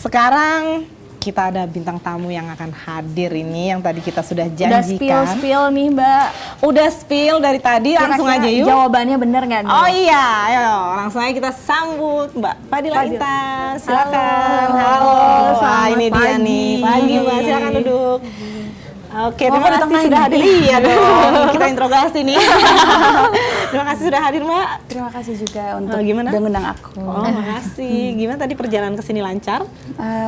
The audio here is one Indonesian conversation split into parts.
sekarang kita ada bintang tamu yang akan hadir ini, yang tadi kita sudah janjikan. Udah spill nih Mbak. Udah spill dari tadi, langsung aja yuk. Jawabannya bener nggak nih? Oh iya, ayo langsung aja kita sambut Mbak Fadila Intan. Silakan. Halo. Wah, ini dia nih. Pagi Mbak, silakan duduk. Oke, terima kasih sudah hadir. Iya dong, kita interogasi nih. Terima kasih sudah hadir Mbak. Terima kasih juga untuk udah ngundang aku. Oh, makasih. Gimana tadi perjalanan ke sini lancar?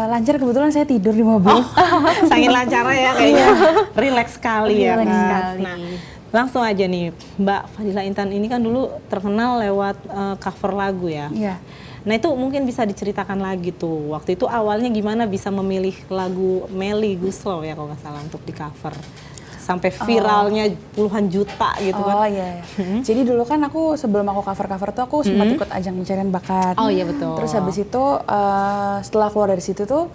Lancar, kebetulan saya tidur di mobil. Saking lancar ya kayaknya. Relax sekali ya kan. Nah, langsung aja nih, Mbak Fadila Intan ini kan dulu terkenal lewat cover lagu ya. Iya. Nah itu mungkin bisa diceritakan lagi tuh, waktu itu awalnya gimana bisa memilih lagu Melly Goeslaw ya kalau nggak salah untuk di cover, sampai viralnya puluhan juta gitu kan. Oh iya, jadi dulu kan aku sebelum aku cover-cover tuh aku sempat ikut ajang pencarian bakat. Oh iya betul. Terus habis itu setelah keluar dari situ tuh,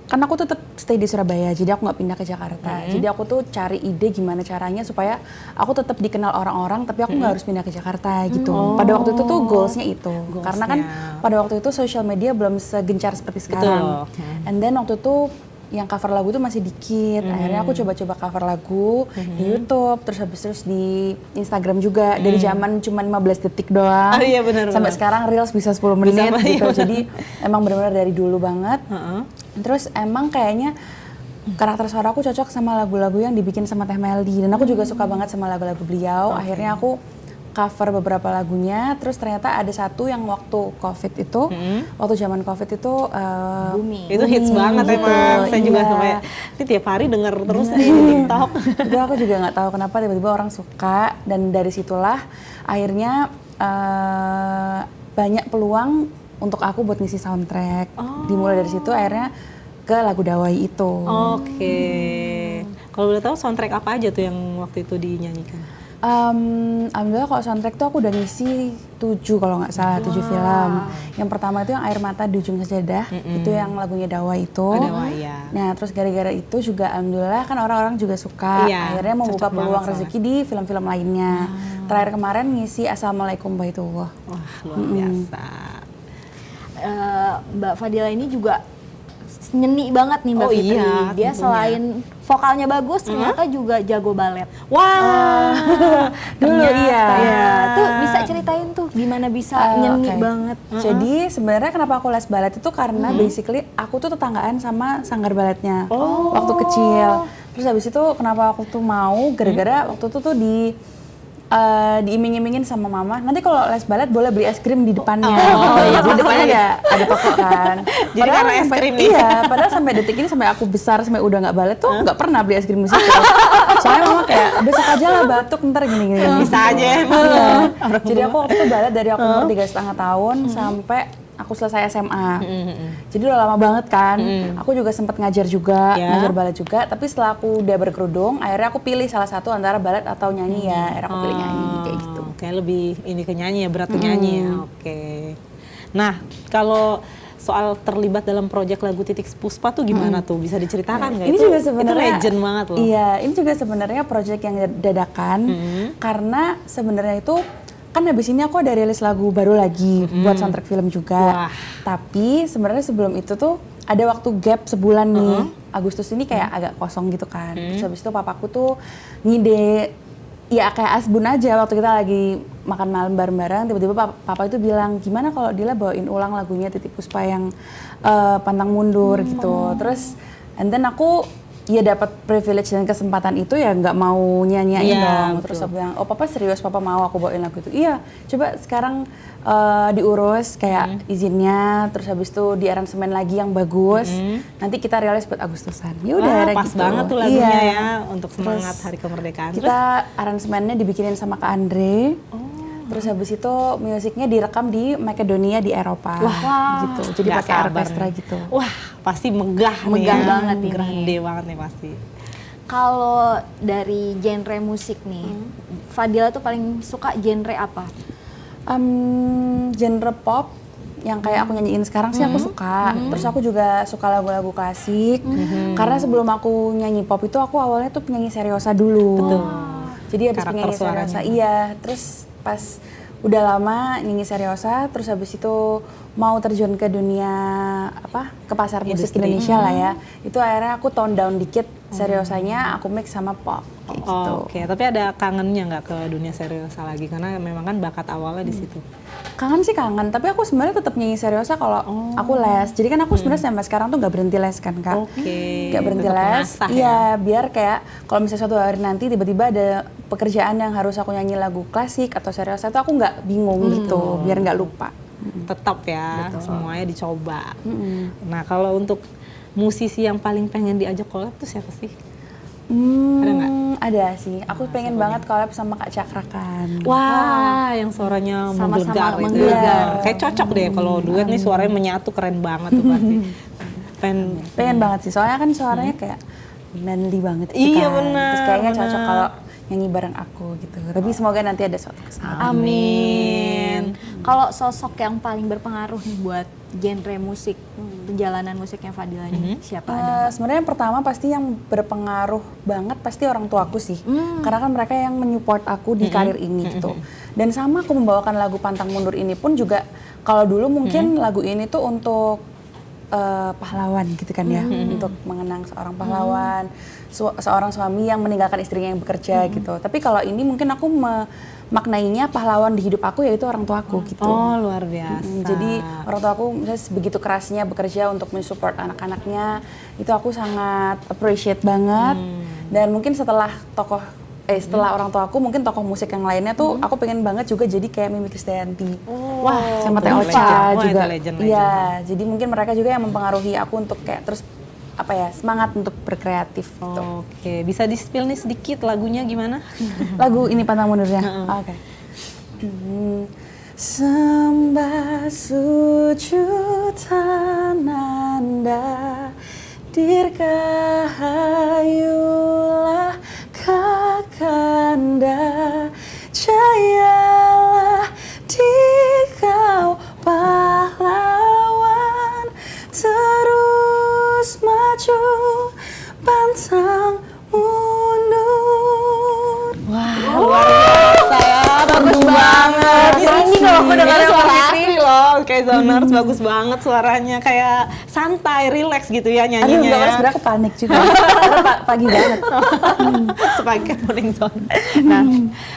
kan aku tetap stay di Surabaya, jadi aku nggak pindah ke Jakarta. Jadi aku tuh cari ide gimana caranya supaya aku tetap dikenal orang-orang, tapi aku nggak harus pindah ke Jakarta gitu. Pada waktu itu tuh goalsnya itu, karena kan pada waktu itu social media belum segencar seperti sekarang. And then waktu itu yang cover lagu tuh masih dikit. Akhirnya aku coba-coba cover lagu di YouTube, terus di Instagram juga. Dari zaman cuma 15 detik doang. Oh iya benar. Sampai sekarang Reels bisa 10 menit gitu. Jadi emang benar-benar dari dulu banget. Terus emang kayaknya karakter suara aku cocok sama lagu-lagu yang dibikin sama Teh Melly. Dan aku juga suka banget sama lagu-lagu beliau. Akhirnya aku cover beberapa lagunya, terus ternyata ada satu yang waktu COVID itu, waktu zaman COVID itu booming. Itu hits banget gitu. Emang, saya juga sampai ini tiap hari denger terus di TikTok. Itu aku juga nggak tahu kenapa tiba-tiba orang suka, dan dari situlah akhirnya banyak peluang untuk aku buat ngisi soundtrack. Dimulai dari situ akhirnya ke lagu Dawai itu. Oke. Kalau boleh tahu soundtrack apa aja tuh yang waktu itu dinyanyikan? Alhamdulillah kalau soundtrack tuh aku udah ngisi 7 kalau nggak salah, 7 film. Yang pertama itu yang Air Mata di Ujung Sajadah, itu yang lagunya Dawa itu. Ya. Nah terus gara-gara itu juga alhamdulillah kan orang-orang juga suka, akhirnya membuka peluang rezeki di film-film lainnya. Terakhir kemarin ngisi Assalamualaikum Baitullah. Wah luar biasa. Mbak Fadila ini juga nyeni banget nih Mbak Fitri. Iya, dia selain vokalnya bagus, ternyata juga jago balet. Wah, dulu iya. Tuh bisa ceritain tuh gimana bisa nyeni banget. Jadi sebenarnya kenapa aku les balet itu karena basically aku tuh tetanggaan sama sanggar baletnya waktu kecil. Terus habis itu kenapa aku tuh mau gara-gara waktu itu tuh diiming-imingin sama mama, nanti kalau les balet boleh beli es krim di depannya. Iya, di depannya ada toko kan. Jadi karena es krim nih. Iya, padahal sampai detik ini, sampai aku besar, sampai udah nggak balet tuh nggak pernah beli es krim di situ. Soalnya mama kayak besok aja lah batuk ntar gini-gini. Bisa aja emang. Jadi aku waktu itu balet dari aku umur 3,5 tahun sampai aku selesai SMA. Jadi udah lama banget kan. Aku juga sempat ngajar juga, ngajar balet juga. Tapi setelah aku udah berkerudung, akhirnya aku pilih salah satu antara balet atau nyanyi ya. Akhirnya aku pilih nyanyi kayak gitu. Kayak lebih ini ke nyanyi ya, berat ke nyanyi ya. Oke. Nah, kalau soal terlibat dalam proyek lagu Titik Puspa tuh gimana tuh? Bisa diceritakan nggak? Ini juga sebenarnya itu legend banget loh. Iya, ini juga sebenarnya proyek yang dadakan. Karena sebenarnya itu kan habis ini aku ada rilis lagu baru lagi buat soundtrack film juga. Tapi sebenarnya sebelum itu tuh ada waktu gap sebulan nih. Agustus ini kayak agak kosong gitu kan. Terus habis itu papaku tuh ngide, ya kayak asbun aja waktu kita lagi makan malam bareng-bareng, tiba-tiba papa itu bilang, gimana kalau Dila bawain ulang lagunya Titik Puspa yang Pantang Mundur gitu. Terus and then aku ya dapat privilege dan kesempatan itu, ya nggak mau nyanyiin dong. Terus aku bilang, oh papa serius, papa mau aku bawain lagu itu. Iya, coba sekarang diurus kayak izinnya, terus habis itu di aransemen lagi yang bagus. Nanti kita rilis buat Agustusan. Ya udah, pas gitu. banget tuh lagunya ya untuk semangat Hari Kemerdekaan. Kita aransemennya dibikinin sama Kak Andre. Terus habis itu musiknya direkam di Makedonia di Eropa. Gitu. Jadi pakai orkestra gitu. Wah, pasti megah banget nih. Grande banget nih pasti. Kalau dari genre musik nih, Fadila tuh paling suka genre apa? Genre pop yang kayak aku nyanyiin sekarang sih aku suka. Terus aku juga suka lagu-lagu klasik. Karena sebelum aku nyanyi pop itu aku awalnya tuh penyanyi seriosa dulu. Betul. Jadi habis penyanyi seriosa, iya. Terus pas udah lama nyanyi seriosa, terus habis itu mau terjun ke dunia ke pasar musik Industri. Indonesia lah ya, itu akhirnya aku tone down dikit seriosanya, aku mix sama pop kayak gitu. Oke, tapi ada kangennya nggak ke dunia seriosa lagi? Karena memang kan bakat awalnya di situ. Kangen sih kangen, tapi aku sebenarnya tetap nyanyi seriosa kalau aku les. Jadi kan aku sebenarnya sampai sekarang tuh nggak berhenti les kan Kak. Oke, Nggak berhenti tetap les. mengasah Iya, biar kayak kalau misalnya suatu hari nanti tiba-tiba ada pekerjaan yang harus aku nyanyi lagu klasik atau seriosa itu aku nggak bingung gitu, biar nggak lupa. Tetap ya, semuanya dicoba. Nah, kalau untuk musisi yang paling pengen diajak collab tuh siapa sih? Ada nggak? Ada sih. Aku pengen banget collab sama Kak Cakrakan. Wah, yang suaranya Sama-sama menggelegar itu. menggelegar. Kayak cocok deh kalau duet nih suaranya menyatu keren banget tuh pasti. Pengen banget sih. Soalnya kan suaranya kayak manly banget gitu Iya, kan. benar, Terus kayaknya benar. cocok kalau nyanyi bareng aku gitu. Tapi semoga nanti ada suatu kesempatan. Amin. Kalau sosok yang paling berpengaruh nih buat genre musik, perjalanan musiknya Fadila nih, siapa ada? Sebenarnya yang pertama pasti yang berpengaruh banget pasti orang tuaku sih. Karena kan mereka yang menyupport aku di karir ini gitu. Dan sama aku membawakan lagu Pantang Mundur ini pun juga kalau dulu mungkin lagu ini tuh untuk pahlawan gitu kan ya, untuk mengenang seorang pahlawan, seorang suami yang meninggalkan istrinya yang bekerja gitu. Tapi kalau ini mungkin aku maknainya pahlawan di hidup aku yaitu orang tuaku gitu. Oh, luar biasa. Jadi orang tua aku misalnya begitu kerasnya bekerja untuk mensupport anak-anaknya, itu aku sangat appreciate banget. Dan mungkin setelah orang tua aku, mungkin tokoh musik yang lainnya tuh aku pengen banget juga jadi kayak Mimi Krisdayanti. Wah, Sama itu Teh legend. Ocha Wah, juga. itu legend. Iya, jadi mungkin mereka juga yang mempengaruhi aku untuk kayak terus semangat untuk berkreatif gitu. Oke, bisa di-spill nih sedikit lagunya gimana? Lagu ini Pantang Mundur ya? Oke. Sembah sujud tananda dirgahayulah kakanda jayalah dikau pahlawan terus maju pantang mundur. Luar biasa ya, bagus banget. Merinding loh aku dengar suara asli loh, kayak Zoners bagus banget suaranya, kayak santai, relax gitu ya Aduh, nyanyinya. enggak, Ya. sebenarnya aku panik juga. Karena pagi banget. Sebagai morning zone. Nah,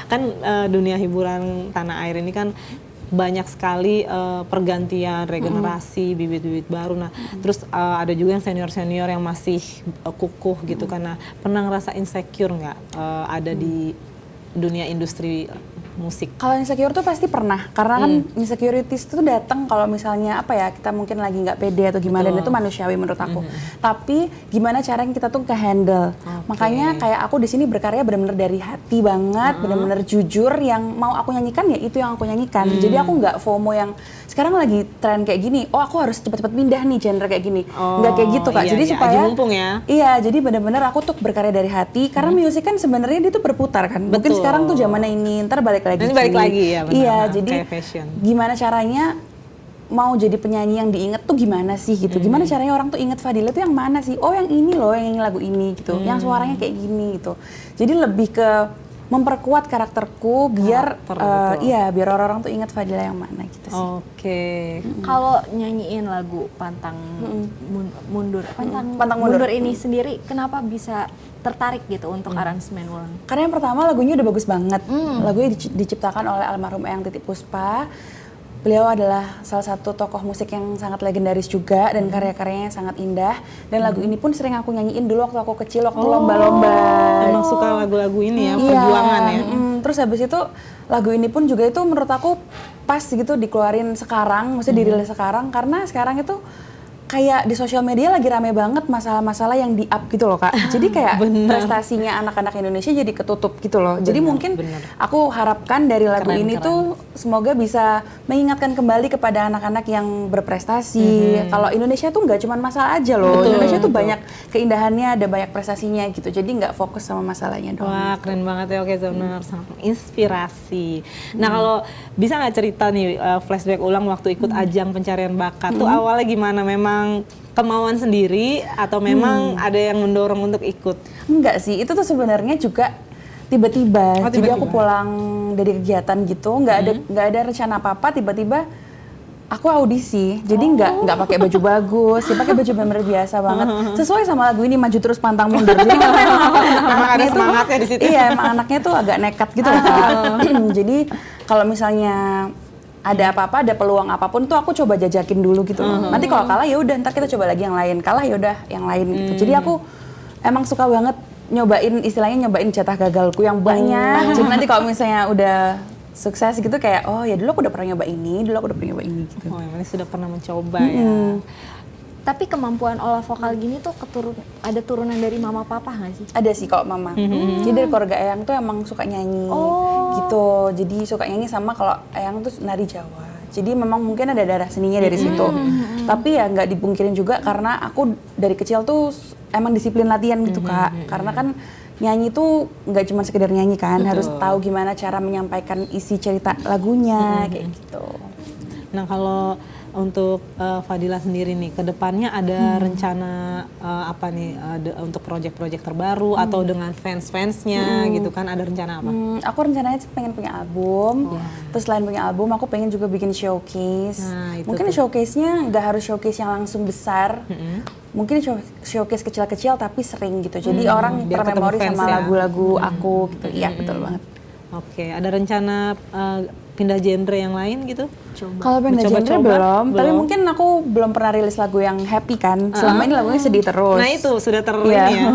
kan dunia hiburan tanah air ini kan banyak sekali pergantian, regenerasi, bibit-bibit baru. Nah, terus ada juga yang senior-senior yang masih kukuh gitu kan. Nah, pernah ngerasa insecure nggak ada di dunia industri musik? Kalau insecure tuh pasti pernah, karena kan insecurities tuh datang kalau misalnya kita mungkin lagi nggak pede atau gimana, dan itu manusiawi menurut aku. Tapi gimana caranya kita tuh ke-handle. Makanya kayak aku di sini berkarya benar-benar dari hati banget, benar-benar jujur, yang mau aku nyanyikan ya itu yang aku nyanyikan. Jadi aku nggak FOMO yang sekarang lagi tren kayak gini, oh aku harus cepet-cepet pindah nih genre kayak gini. Nggak kayak gitu Kak. Iya, Jadi iya, supaya aji mumpung ya. Iya, jadi benar-benar aku tuh berkarya dari hati, karena musik kan sebenarnya dia tuh berputar kan. Mungkin Betul. sekarang tuh zamannya ini, ntar balik lagi. Nanti balik lagi ya, benar. Iya, Nah, jadi kayak fashion. gimana caranya mau jadi penyanyi yang diinget tuh gimana sih gitu. Gimana caranya orang tuh inget Fadila tuh yang mana sih? Oh, yang ini loh, yang nyanyi lagu ini gitu. Yang suaranya kayak gini gitu. Jadi lebih ke memperkuat karakterku biar betul. biar orang-orang tuh inget Fadila yang mana gitu sih. Oke. Kalau nyanyiin lagu Pantang Mundur, Pantang Mundur Mundur. ini sendiri, kenapa bisa tertarik gitu untuk aransemen ulang? Karena yang pertama lagunya udah bagus banget. Lagunya diciptakan oleh almarhum Eyang Titi Puspa. Beliau adalah salah satu tokoh musik yang sangat legendaris juga, dan karya-karyanya sangat indah. Dan lagu ini pun sering aku nyanyiin dulu waktu aku kecil, waktu lomba-lomba. Emang suka lagu-lagu ini ya, perjuangan ya. Terus habis itu lagu ini pun juga itu menurut aku pas gitu dikeluarin sekarang, maksudnya dirilis sekarang, karena sekarang itu kayak di sosial media lagi rame banget masalah-masalah yang di-up gitu loh Kak. Jadi kayak prestasinya anak-anak Indonesia jadi ketutup gitu loh. Jadi mungkin aku harapkan dari lagu ini tuh semoga bisa mengingatkan kembali kepada anak-anak yang berprestasi. Kalau Indonesia tuh nggak cuma masalah aja loh. Indonesia tuh banyak keindahannya, ada banyak prestasinya gitu. Jadi nggak fokus sama masalahnya doang. Wah, keren banget ya. Oke, Zoner, sangat inspirasi. Nah, kalau bisa nggak cerita nih flashback ulang waktu ikut ajang pencarian bakat tuh awalnya gimana? Memang kemauan sendiri atau memang ada yang mendorong untuk ikut? Enggak sih, itu tuh sebenarnya juga tiba-tiba. Jadi aku pulang dari kegiatan gitu, nggak ada rencana apa-apa, tiba-tiba aku audisi, jadi nggak pakai baju bagus, ya pakai baju bener biasa banget, sesuai sama lagu ini maju terus pantang mundur. Jadi karena Memang ada semangatnya di situ. Iya, emang anaknya tuh agak nekat gitu loh, Kak. Jadi kalau misalnya ada apa-apa, ada peluang apapun tuh aku coba jajakin dulu gitu loh. Nanti kalau kalah ya udah, ntar kita coba lagi yang lain. Kalah ya udah yang lain gitu. Jadi aku emang suka banget nyobain jatah gagalku yang banyak. Jadi nanti kalau misalnya udah sukses gitu kayak oh ya dulu aku udah pernah nyoba ini, gitu. Oh, yang ini sudah pernah mencoba ya. Tapi kemampuan olah vokal gini tuh ada turunan dari mama papa nggak sih? Ada sih kalau mama. Jadi dari keluarga Eyang tuh emang suka nyanyi gitu. Jadi suka nyanyi sama kalau Eyang tuh nari Jawa. Jadi memang mungkin ada darah seninya dari situ. Tapi ya nggak dipungkirin juga karena aku dari kecil tuh emang disiplin latihan gitu Kak. Karena kan nyanyi tuh nggak cuma sekedar nyanyi kan, harus tahu gimana cara menyampaikan isi cerita lagunya kayak gitu. Nah kalau untuk Fadila sendiri nih, ke depannya ada rencana apa nih untuk proyek-proyek terbaru atau dengan fans-fansnya gitu kan, ada rencana apa? Aku rencananya sih pengen punya album, terus selain punya album aku pengen juga bikin showcase. Nah, itu mungkin showcase-nya nggak harus showcase yang langsung besar, mungkin showcase kecil-kecil tapi sering gitu. Jadi orang biar termemori ketemu fans sama ya. lagu-lagu aku gitu. Iya betul banget. Oke, ada rencana pindah genre yang lain gitu? Kalau pindah genre Mencoba-coba? tapi mungkin aku belum pernah rilis lagu yang happy kan. Selama ini lagunya sedih terus. Nah itu sudah Iya. ya.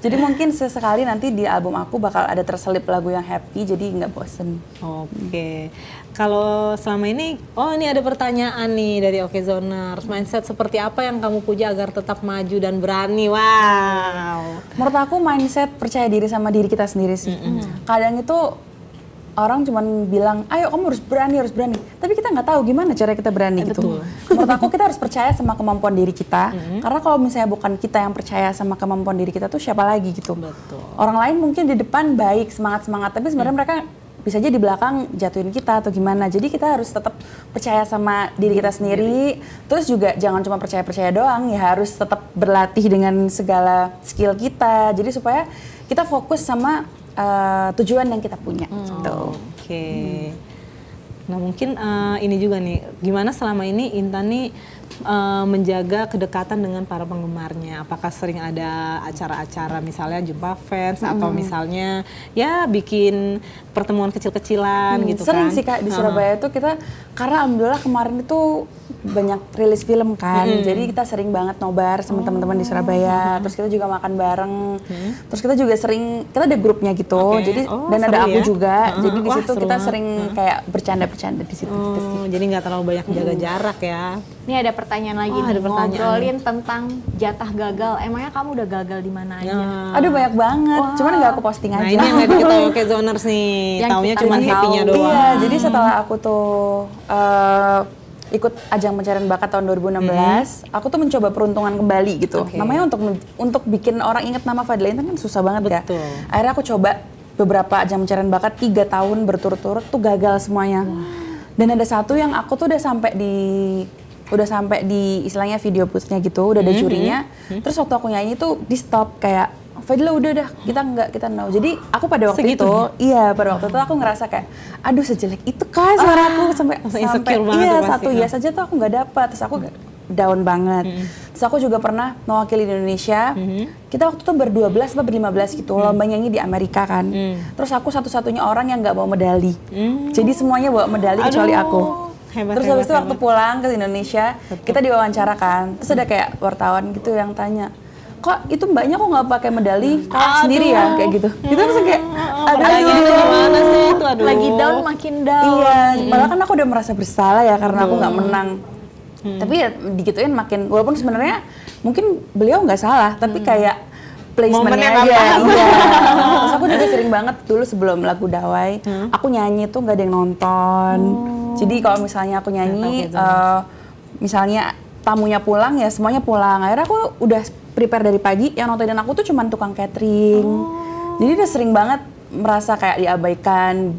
Jadi mungkin sesekali nanti di album aku bakal ada terselip lagu yang happy, jadi nggak bosen. Oke, kalau selama ini, ini ada pertanyaan nih dari Okezoners. Mindset seperti apa yang kamu puja agar tetap maju dan berani? Wow. Menurut aku mindset percaya diri sama diri kita sendiri sih. Kadang itu orang cuman bilang, ayo kamu harus berani. Tapi kita nggak tahu gimana cara kita berani gitu. Betul. Menurut aku kita harus percaya sama kemampuan diri kita. Karena kalau misalnya bukan kita yang percaya sama kemampuan diri kita tuh siapa lagi gitu. Betul. Orang lain mungkin di depan baik, semangat, tapi sebenarnya mereka bisa aja di belakang jatuhin kita atau gimana. Jadi kita harus tetap percaya sama diri kita sendiri. Terus juga jangan cuma percaya doang, ya harus tetap berlatih dengan segala skill kita. Jadi supaya kita fokus sama tujuan yang kita punya. Gitu. Oke. Nah mungkin ini juga nih, gimana selama ini Intan nih menjaga kedekatan dengan para penggemarnya? Apakah sering ada acara-acara misalnya jumpa fans atau misalnya ya bikin pertemuan kecil-kecilan gitu Sering kan? sih Kak di Surabaya tuh kita, karena alhamdulillah kemarin itu banyak rilis film kan, jadi kita sering banget nobar sama teman-teman di Surabaya, terus kita juga makan bareng, terus kita juga sering, kita ada grupnya gitu, jadi dan ada aku ya? juga, jadi di Wah, situ seru kita banget. sering kayak bercanda-bercanda di situ. Gitu sih. Jadi nggak terlalu banyak jaga jarak ya? Ini ada pertanyaan lagi nih, ada pertanyaan. ngobrolin tentang jatah gagal. Emangnya kamu udah gagal di mana aja? Aduh banyak banget, cuman nggak aku posting Nah aja. ini yang nggak diketahui Okezoners nih, Yang taunya kita cuma tahu. happy-nya doang. Iya, jadi setelah aku tuh ikut ajang pencarian bakat tahun 2016, aku tuh mencoba peruntungan kembali gitu. Oke. Namanya untuk bikin orang inget nama Fadila Intan kan susah banget Betul. ya. Akhirnya aku coba beberapa ajang pencarian bakat 3 tahun berturut-turut tuh gagal semuanya. Dan ada satu yang aku tuh udah sampai di istilahnya video booth-nya gitu, udah ada jurinya. Terus waktu aku nyanyi tuh di stop kayak Fadila udah dah, kita no. Jadi aku pada waktu Segitu? pada waktu itu aku ngerasa kayak, aduh sejelek itu kah suaraku sampai insecure banget iya tuh pasti. satu yes aja tuh aku nggak dapat, terus aku down banget. Terus aku juga pernah mewakili Indonesia. Kita waktu itu ber-12 atau ber-15 gitu, lomba nyanyi di Amerika kan. Terus aku satu-satunya orang yang nggak bawa medali. Jadi semuanya bawa medali kecuali aku. Hebat, Terus habis itu waktu pulang ke Indonesia, kita diwawancara kan. Terus ada kayak wartawan gitu yang tanya, kok itu mbaknya kok nggak pakai medali, sendiri ya kayak gitu. Itu langsung kayak, Lagi gimana sih itu? Aduh. Lagi down makin down. Iya, padahal kan aku udah merasa bersalah ya karena aku nggak menang. Tapi ya digituin makin, walaupun sebenarnya mungkin beliau nggak salah, tapi kayak placementnya Momennya aja. nggak pas. Iya. Terus aku juga sering banget dulu sebelum lagu Dawai, aku nyanyi tuh nggak ada yang nonton. Jadi kalau misalnya aku nyanyi, misalnya tamunya pulang ya semuanya pulang. Akhirnya aku udah prepare dari pagi, yang nontonin aku tuh cuman tukang catering. Jadi udah sering banget merasa kayak diabaikan,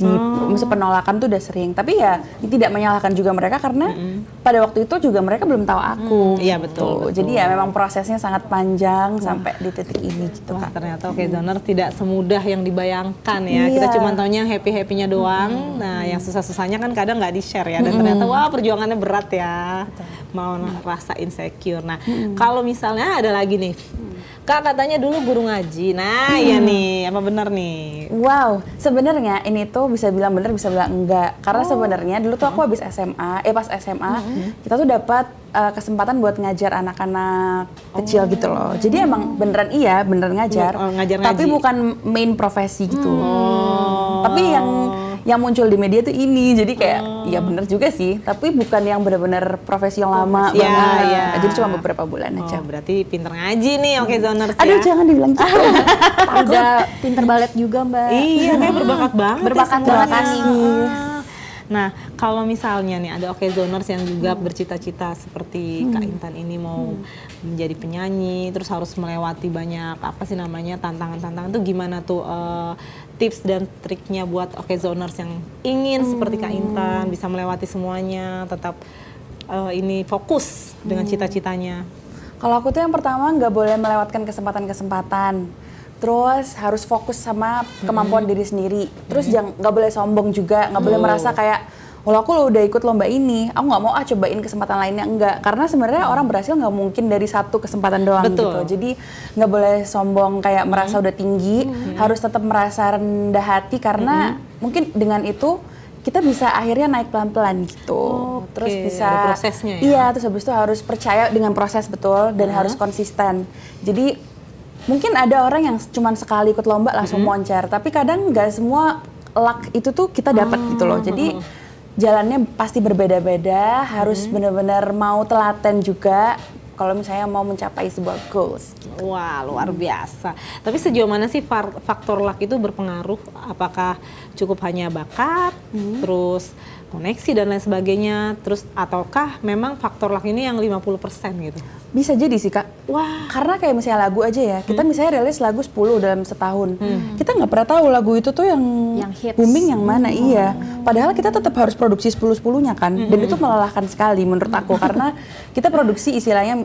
maksud penolakan tuh udah sering. Tapi ya tidak menyalahkan juga mereka karena pada waktu itu juga mereka belum tahu aku. Iya betul. Jadi ya memang prosesnya sangat panjang sampai di titik ini gitu Wah, Kak. ternyata Okezoners tidak semudah yang dibayangkan ya. Iya. Kita cuma taunya happy-happynya doang. Nah, yang susah-susahnya kan kadang nggak di-share ya. Dan ternyata wah perjuangannya berat ya. Mau rasa insecure. Nah, kalau misalnya ada lagi nih. Kak katanya dulu guru ngaji. Nah, iya nih, apa benar nih? Wow, sebenarnya ini tuh bisa bilang bener, bisa bilang enggak. Karena sebenarnya dulu tuh aku habis SMA, pas SMA, kita tuh dapat kesempatan buat ngajar anak-anak kecil gitu loh. Jadi emang beneran iya, beneran ngajar. Ngajar tapi ngaji. bukan main profesi gitu. Tapi yang muncul di media tuh ini, jadi kayak ya bener juga sih. Tapi bukan yang benar-benar profesi yang lama Iya, banget. iya. Jadi cuma beberapa bulan aja. Oh, berarti pinter ngaji nih Okezoners ya. Aduh, jangan dibilang gitu. Udah pinter balet juga Mbak. Iya, kayak berbakat banget. Berbakat ya banget semuanya. nih. Nah, kalau misalnya nih ada Okezoners yang juga bercita-cita seperti Kak Intan ini mau menjadi penyanyi, terus harus melewati banyak apa sih namanya tantangan-tantangan tuh gimana tuh tips dan triknya buat Okezoners yang ingin seperti Kak Intan bisa melewati semuanya, tetap ini fokus dengan cita-citanya. Kalau aku tuh yang pertama nggak boleh melewatkan kesempatan-kesempatan. Terus harus fokus sama kemampuan diri sendiri. Terus jangan nggak boleh sombong juga, nggak boleh merasa kayak, kalau aku udah ikut lomba ini, aku nggak mau cobain kesempatan lainnya, enggak. Karena sebenarnya orang berhasil nggak mungkin dari satu kesempatan doang Betul. gitu. Jadi nggak boleh sombong kayak merasa udah tinggi, harus tetap merasa rendah hati karena mungkin dengan itu kita bisa akhirnya naik pelan-pelan gitu. Oke, Terus bisa ada prosesnya ya? Iya, terus habis itu harus percaya dengan proses betul dan harus konsisten. Jadi mungkin ada orang yang cuma sekali ikut lomba langsung moncer, tapi kadang nggak semua luck itu tuh kita dapat gitu loh. Jadi jalannya pasti berbeda-beda, harus benar-benar mau telaten juga kalau misalnya mau mencapai sebuah goals. Wah, luar biasa. Tapi sejauh mana sih faktor luck itu berpengaruh? Apakah cukup hanya bakat, terus koneksi dan lain sebagainya, terus ataukah memang faktor luck ini yang 50% gitu? Bisa jadi sih Kak. Wah. Karena kayak misalnya lagu aja ya, kita misalnya rilis lagu 10 dalam setahun. Kita nggak pernah tahu lagu itu tuh yang hits. booming yang mana, iya. Padahal kita tetap harus produksi 10-10-nya kan. Dan itu melelahkan sekali menurut aku karena kita produksi istilahnya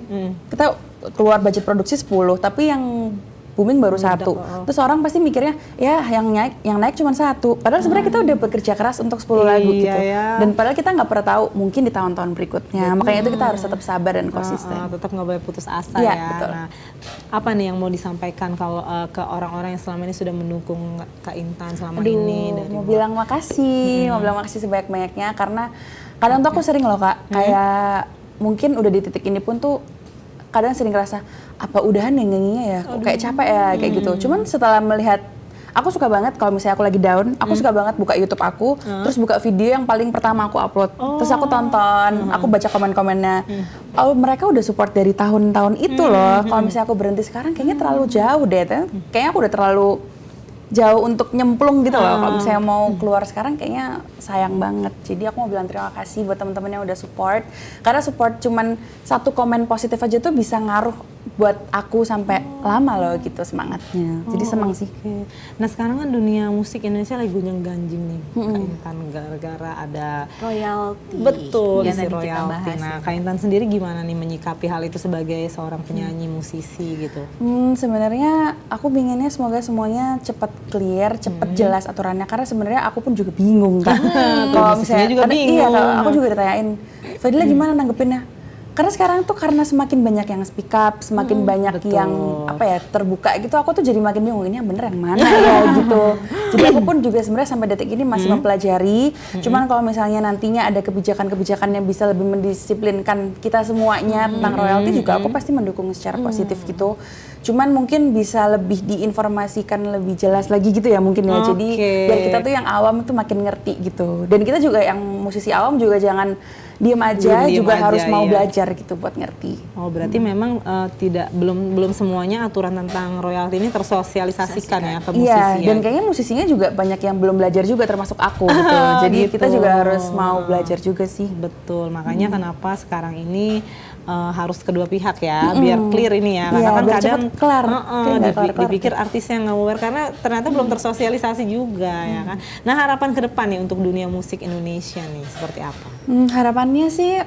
kita keluar budget produksi 10, tapi yang booming baru satu. Terus orang pasti mikirnya ya yang naik cuma satu. Padahal sebenarnya kita udah bekerja keras untuk 10 lagu gitu. Ya. Dan padahal kita nggak pernah tahu mungkin di tahun-tahun berikutnya. Makanya itu kita harus tetap sabar dan konsisten. Tetap nggak boleh putus asa Iya, ya. betul. Nah, apa nih yang mau disampaikan kalau ke orang-orang yang selama ini sudah mendukung Kak Intan selama ini? Dari Mau bilang makasih, mau bilang makasih sebanyak-banyaknya karena kadang tuh aku sering loh Kak, kayak mungkin udah di titik ini pun tuh kadang sering ngerasa apa udahan ya nyanyinya ya, kok kayak capek ya kayak gitu. Cuman setelah melihat, aku suka banget kalau misalnya aku lagi down, aku suka banget buka YouTube aku, terus buka video yang paling pertama aku upload, terus aku tonton, aku baca komen-komennya. Oh mereka udah support dari tahun-tahun itu loh. Kalau misalnya aku berhenti sekarang kayaknya terlalu jauh deh, kayaknya aku udah terlalu jauh untuk nyemplung gitu loh. Kalau misalnya mau keluar sekarang kayaknya sayang banget. Jadi aku mau bilang terima kasih buat teman-teman yang udah support. Karena support cuman satu komen positif aja tuh bisa ngaruh buat aku sampai lama loh gitu semangatnya. Jadi senang sih. Oke. Nah sekarang kan dunia musik Indonesia lagi gonjang-ganjing nih, Kak Intan, gara-gara ada Royalti. betul Yang isi tadi kita royalti. bahas. Nah Kak Intan sendiri gimana nih menyikapi hal itu sebagai seorang penyanyi musisi gitu? Sebenarnya aku pinginnya semoga semuanya cepat clear, cepat jelas aturannya. Karena sebenarnya aku pun juga bingung kan. Kalau musisinya juga kadang- bingung. Iya, kalau aku juga ditanyain, Fadila gimana nanggepinnya? Karena sekarang tuh karena semakin banyak yang speak up, semakin banyak betul. yang apa ya terbuka gitu, aku tuh jadi makin bingung ini yang bener yang mana ya gitu. Jadi aku pun juga sebenarnya sampai detik ini masih mempelajari. Cuman kalau misalnya nantinya ada kebijakan-kebijakan yang bisa lebih mendisiplinkan kita semuanya tentang royalti juga aku pasti mendukung secara positif gitu. Cuman mungkin bisa lebih diinformasikan lebih jelas lagi gitu ya mungkin ya. Jadi Oke. biar kita tuh yang awam itu makin ngerti gitu. Dan kita juga yang musisi awam juga jangan diem aja Diem juga aja, harus mau ya. belajar gitu buat ngerti. Oh, berarti memang belum semuanya aturan tentang royalti ini tersosialisasikan ya ke musisi. Iya, dan ya. kayaknya musisinya juga banyak yang belum belajar juga termasuk aku gitu. Jadi Gitu. kita juga harus mau belajar juga sih. Betul, makanya kenapa sekarang ini harus kedua pihak ya, biar clear ini ya. Karena Iya, kan biar kadang cepet kelar. Kayak nggak kelar-kelar. dipikir artisnya nggak aware karena ternyata belum tersosialisasi juga ya kan. Nah, harapan ke depan nih untuk dunia musik Indonesia nih seperti apa? Harapannya sih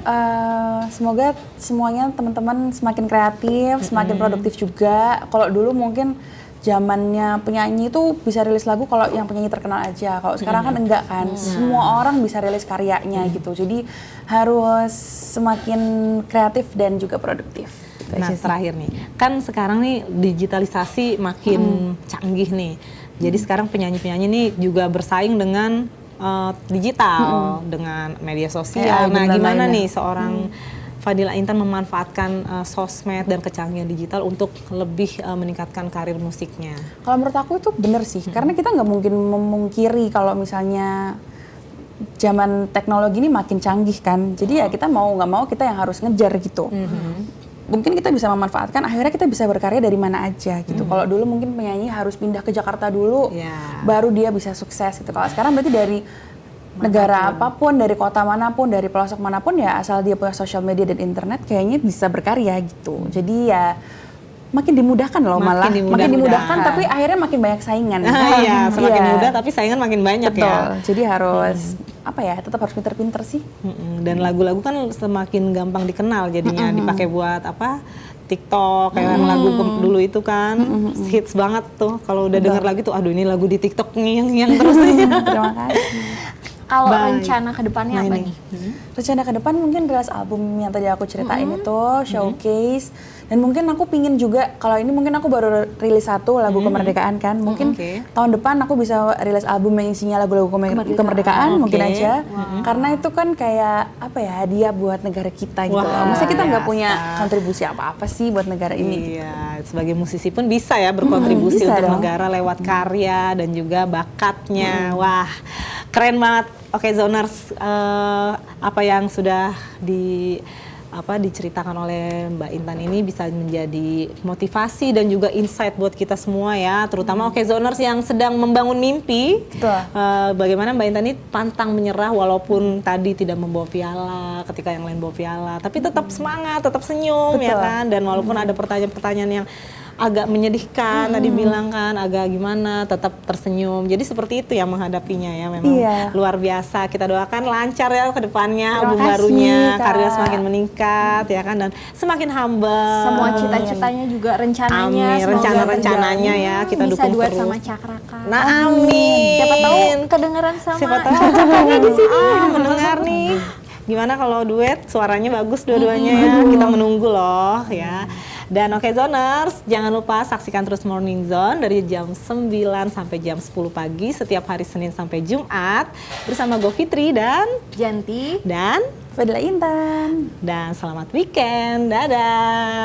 semoga semuanya teman-teman semakin kreatif, semakin produktif juga. Kalau dulu mungkin zamannya penyanyi itu bisa rilis lagu kalau yang penyanyi terkenal aja. Kalau sekarang kan enggak kan, semua orang bisa rilis karyanya gitu. Jadi harus semakin kreatif dan juga produktif. Gitu Nah, aja sih. terakhir nih, kan sekarang nih digitalisasi makin canggih nih. Jadi sekarang penyanyi-penyanyi nih juga bersaing dengan digital, dengan media sosial. AI Nah, dan gimana lain-lainnya. nih seorang Fadila Intan memanfaatkan sosmed dan kecanggihan digital untuk lebih meningkatkan karir musiknya? Kalau menurut aku itu bener sih, karena kita nggak mungkin memungkiri kalau misalnya zaman teknologi ini makin canggih kan. Jadi ya kita mau nggak mau kita yang harus ngejar gitu. Mungkin kita bisa memanfaatkan, akhirnya kita bisa berkarya dari mana aja gitu. Kalau dulu mungkin penyanyi harus pindah ke Jakarta dulu, Ya. baru dia bisa sukses gitu. Kalau sekarang berarti dari negara apapun, dari kota manapun, dari pelosok manapun ya asal dia punya sosial media dan internet kayaknya bisa berkarya gitu. Jadi ya makin dimudahkan loh malah. Makin dimudahkan tapi akhirnya makin banyak saingan. Iya, semakin Iya. mudah tapi saingan makin banyak Betul. ya. Jadi harus apa ya? Tetap harus pinter-pinter sih. Dan lagu-lagu kan semakin gampang dikenal jadinya dipakai buat apa? TikTok kayak yang lagu dulu itu kan hits banget tuh. Kalau udah denger lagi tuh, aduh ini lagu di TikTok yang terus. Terima kasih. Kalau Baik. rencana ke depannya Nah, apa ini. nih? Rencana ke depan mungkin rilis album yang tadi aku ceritain itu, showcase. Dan mungkin aku pingin juga, kalau ini mungkin aku baru rilis satu lagu kemerdekaan kan. Mungkin Oke. tahun depan aku bisa rilis album yang isinya lagu-lagu kemerdekaan mungkin Oke. aja. Karena itu kan kayak apa ya, hadiah buat negara kita gitu. Wah, Masa kita nggak biasa. punya kontribusi apa-apa sih buat negara ini? Iya, sebagai musisi pun bisa ya berkontribusi bisa untuk dong. negara lewat karya dan juga bakatnya. Wah, keren banget. Oke, Zoners, apa yang sudah diceritakan oleh Mbak Intan ini bisa menjadi motivasi dan juga insight buat kita semua ya, terutama Oke Zoners yang sedang membangun mimpi. Betul. Bagaimana Mbak Intan ini pantang menyerah walaupun tadi tidak membawa piala ketika yang lain bawa piala, tapi tetap semangat, tetap senyum ya Betul. kan. Dan walaupun ada pertanyaan-pertanyaan yang agak menyedihkan, tadi bilang kan agak gimana, tetap tersenyum. Jadi seperti itu yang menghadapinya ya, memang Iya. luar biasa. Kita doakan lancar ya ke depannya, Terima album kasih, barunya, Kak. karirnya semakin meningkat ya kan, dan semakin humble. Semua cita-citanya juga rencananya. Amin, semoga rencana-rencananya terjadi. ya, kita bisa dukung duet terus. sama Cakraka. Nah, amin. Siapa tahu kedengeran sama Siapa tahu Cakrakanya di sini. mendengar nih. Gimana kalau duet, suaranya bagus dua-duanya ya. Kita menunggu loh ya. Dan Oke Zoners, jangan lupa saksikan terus Morning Zone dari jam 9 sampai jam 10 pagi setiap hari Senin sampai Jumat bersama Go Fitri dan Janti. Fadila Intan. selamat weekend. Dadah.